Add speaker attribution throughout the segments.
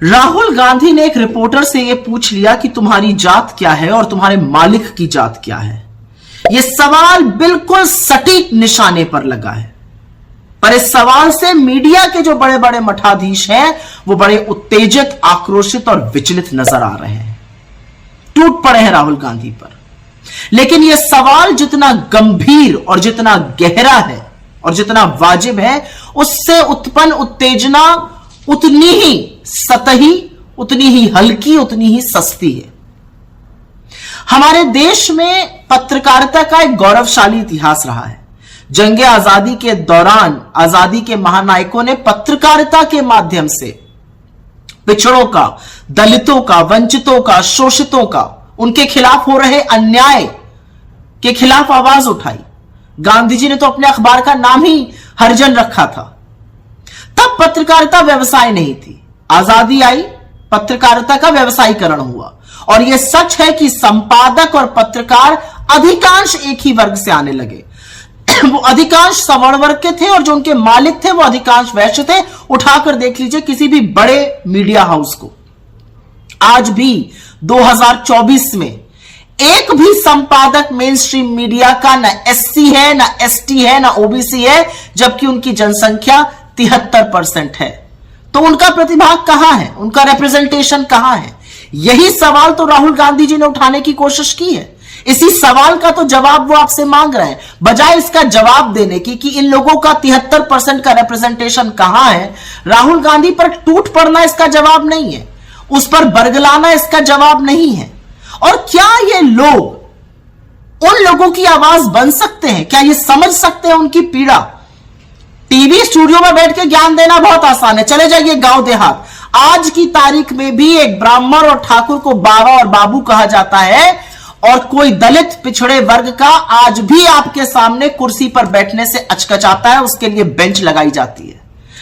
Speaker 1: राहुल गांधी ने एक रिपोर्टर से यह पूछ लिया कि तुम्हारी जात क्या है और तुम्हारे मालिक की जात क्या है। यह सवाल बिल्कुल सटीक निशाने पर लगा है, पर इस सवाल से मीडिया के जो बड़े बड़े मठाधीश हैं वो बड़े उत्तेजित, आक्रोशित और विचलित नजर आ रहे हैं, टूट पड़े हैं राहुल गांधी पर। लेकिन यह सवाल जितना गंभीर और जितना गहरा है और जितना वाजिब है, उससे उत्पन्न उत्तेजना उतनी ही सतही, उतनी ही हल्की, उतनी ही सस्ती है। हमारे देश में पत्रकारिता का एक गौरवशाली इतिहास रहा है। जंगे आजादी के दौरान आजादी के महानायकों ने पत्रकारिता के माध्यम से पिछड़ों का, दलितों का, वंचितों का, शोषितों का, उनके खिलाफ हो रहे अन्याय के खिलाफ आवाज उठाई। गांधी जी ने तो अपने अखबार का नाम ही हरिजन रखा था। तब पत्रकारिता व्यवसाय नहीं थी। आजादी आई, पत्रकारिता का व्यवसायीकरण हुआ, और यह सच है कि संपादक और पत्रकार अधिकांश एक ही वर्ग से आने लगे। वो अधिकांश सवर्ण वर्ग के थे और जो उनके मालिक थे वो अधिकांश वैश्य थे। उठाकर देख लीजिए किसी भी बड़े मीडिया हाउस को, आज भी 2024 में एक भी संपादक मेन स्ट्रीम मीडिया का ना एससी है, ना एसटी है, ना ओबीसी है, जबकि उनकी जनसंख्या 73% है। तो उनका प्रतिभाग कहां है, उनका रिप्रेजेंटेशन कहां है? यही सवाल तो राहुल गांधी जी ने उठाने की कोशिश की है। इसी सवाल का तो जवाब वो आपसे मांग रहे हैं। बजाय इसका जवाब देने की कि इन लोगों का 73% का रिप्रेजेंटेशन कहां है, राहुल गांधी पर टूट पड़ना इसका जवाब नहीं है, उस पर बरगलाना इसका जवाब नहीं है। और क्या ये लोग उन लोगों की आवाज बन सकते हैं? क्या ये समझ सकते हैं उनकी पीड़ा? टीवी स्टूडियो में बैठ के ज्ञान देना बहुत आसान है, चले जाइए गांव देहात। आज की तारीख में भी एक ब्राह्मण और ठाकुर को बाबा और बाबू कहा जाता है, और कोई दलित पिछड़े वर्ग का आज भी आपके सामने कुर्सी पर बैठने से अचकचाता है, उसके लिए बेंच लगाई जाती है,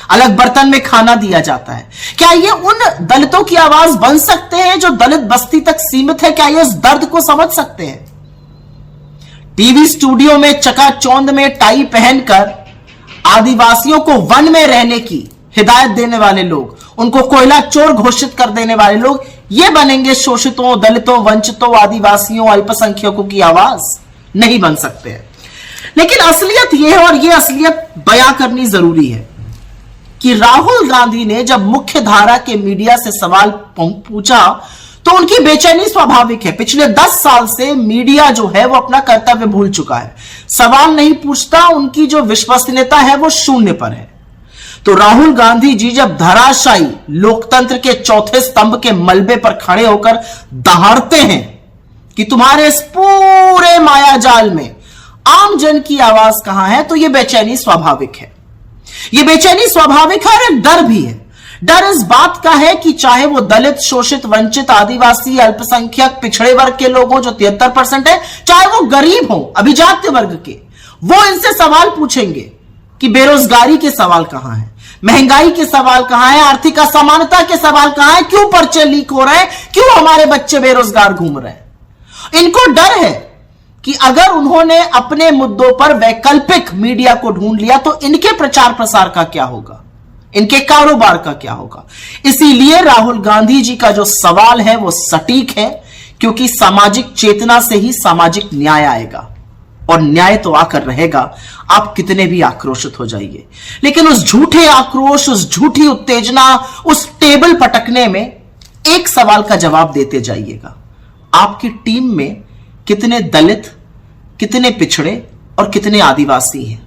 Speaker 1: अलग बर्तन में खाना दिया जाता है। क्या ये उन दलितों की आवाज बन सकते हैं जो दलित बस्ती तक सीमित है? क्या ये उस दर्द को समझ सकते हैं? टीवी स्टूडियो में चकाचौंध में टाई पहनकर आदिवासियों को वन में रहने की हिदायत देने वाले लोग, उनको कोयला चोर घोषित कर देने वाले लोग, ये बनेंगे शोषितों, दलितों, वंचितों, आदिवासियों, अल्पसंख्यकों की आवाज? नहीं बन सकते हैं। लेकिन असलियत यह है, और यह असलियत बयां करनी जरूरी है, कि राहुल गांधी ने जब मुख्य धारा के मीडिया से सवाल पूछा तो उनकी बेचैनी स्वाभाविक है। पिछले 10 साल से मीडिया जो है वो अपना कर्तव्य भूल चुका है, सवाल नहीं पूछता, उनकी जो विश्वसनीयता है वो शून्य पर है। तो राहुल गांधी जी जब धराशायी लोकतंत्र के चौथे स्तंभ के मलबे पर खड़े होकर दहाड़ते हैं कि तुम्हारे इस पूरे मायाजाल में आम जन की आवाज कहां है, तो यह बेचैनी स्वाभाविक है। यह बेचैनी स्वाभाविक है और एक डर भी है। डर इस बात का है कि चाहे वो दलित, शोषित, वंचित, आदिवासी, अल्पसंख्यक, पिछड़े वर्ग के लोग हो जो 73% है, चाहे वो गरीब हो, अभिजात्य वर्ग के, वो इनसे सवाल पूछेंगे कि बेरोजगारी के सवाल कहां है, महंगाई के सवाल कहां है, आर्थिक असमानता के सवाल कहां है, क्यों पर्चे लीक हो रहे हैं, क्यों हमारे बच्चे बेरोजगार घूम रहे हैं। इनको डर है कि अगर उन्होंने अपने मुद्दों पर वैकल्पिक मीडिया को ढूंढ लिया तो इनके प्रचार प्रसार का क्या होगा, इनके कारोबार का क्या होगा। इसीलिए राहुल गांधी जी का जो सवाल है वो सटीक है, क्योंकि सामाजिक चेतना से ही सामाजिक न्याय आएगा, और न्याय तो आकर रहेगा, आप कितने भी आक्रोशित हो जाइए। लेकिन उस झूठे आक्रोश, उस झूठी उत्तेजना, उस टेबल पटकने में एक सवाल का जवाब देते जाइएगा, आपकी टीम में कितने दलित, कितने पिछड़े और कितने आदिवासी हैं।